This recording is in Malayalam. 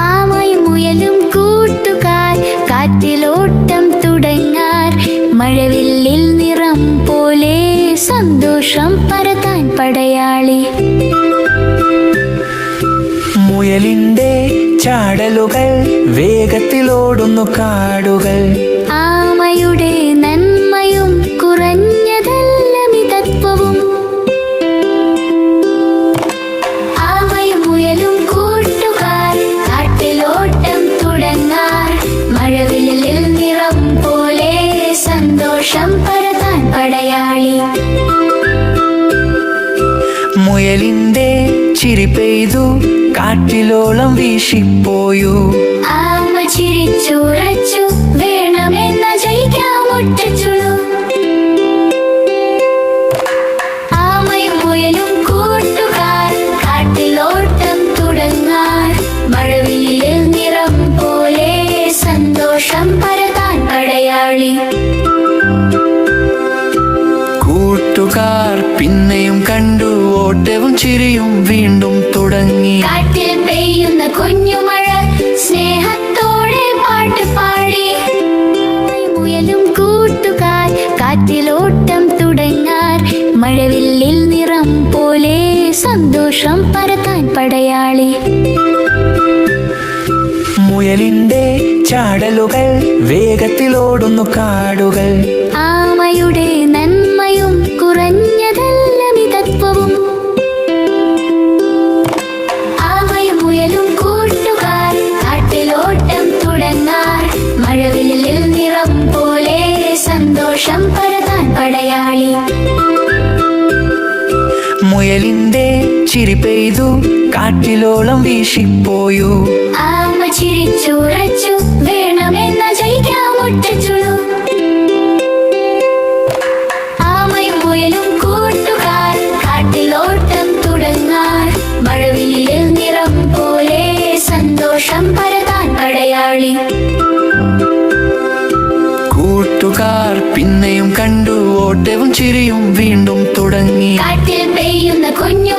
ആമയും മുയലും കൂട്ടുകാർ കാറ്റിലോട്ടം തുടങ്ങാർ. മഴവില്ലിൽ നിറം പോലെ സന്തോഷം പരത്താൻ പടയാളി. മുയലിന്റെ ചാടലുകൾ വേഗത്തിലോടുന്നു കാടുകൾ. ആമയുടെ നന്മയും കുറഞ്ഞതല്ല മിതത്വവും. ആമയും മുയലും കൂട്ടുകാർ കാട്ടിലോട്ടം തുടങ്ങാർ. മഴവില്ലിൽ നിറം പോലെ സന്തോഷം പരത്താൻ പടയാളി. മുയലിന്റെ ചിരി പെയ്തു കാറ്റിലോളം വീശിപ്പോയു. ആമ ചിരിച്ചുറച്ചു വേണമെന്ന ജയിക്കാം ഒറ്റച്ചുളു. ആമയും മുയലും കൂട്ടുകാർ കാട്ടിലോട്ടം തുടങ്ങാർ. മഴവില്ലിൽ നിറം പോലെ സന്തോഷം പരത്താൻ പടയാളി. കൂട്ടുകാർ പിന്നെയും കണ്ടു ഓട്ടവും ചിരിയും വീണ്ടും തുടങ്ങി. കാറ്റിൽ പെയ്യുന്ന കുഞ്ഞുമഴ സ്നേഹത്തോടെ പാട്ട് പാടി. മുയലും കൂട്ടുകാർ കാറ്റിലോട്ടം തുടങ്ങാർ. മഴവില്ലിൽ നിറം പോലെ സന്തോഷം പരത്താൻ പടയാളി. മുയലിന്റെ ചാടലുകൾ വേഗത്തിലോടുന്നു കാടുകൾ. ആമയുടെ നന്മയും കുറഞ്ഞതല്ല മിതത്വവും. ആമയും മുയലും കൂട്ടുകാർ കാട്ടിലോട്ടം തുടങ്ങാർ. മഴവില്ലിൽ നിറം പോലെ സന്തോഷം പരത്താൻ പടയാളി. മുയലിന്റെ ചിരി പെയ്തു കാറ്റിലോളം വീശിപ്പോയു. ആമ ചിരിച്ചുറച്ചു വേണമെന്ന ജയിക്കാം ഒറ്റച്ചുളു. ആമയും മുയലും കൂട്ടുകാർ കാട്ടിലോട്ടം തുടങ്ങാർ. മഴവില്ലിൽ നിറം പോലെ സന്തോഷം പരത്താൻ പടയാളി. കൂട്ടുകാർ പിന്നെയും കണ്ടു ഓട്ടവും ചിരിയും വീണ്ടും തുടങ്ങി. കാറ്റിൽ പെയ്യുന്ന കുഞ്ഞു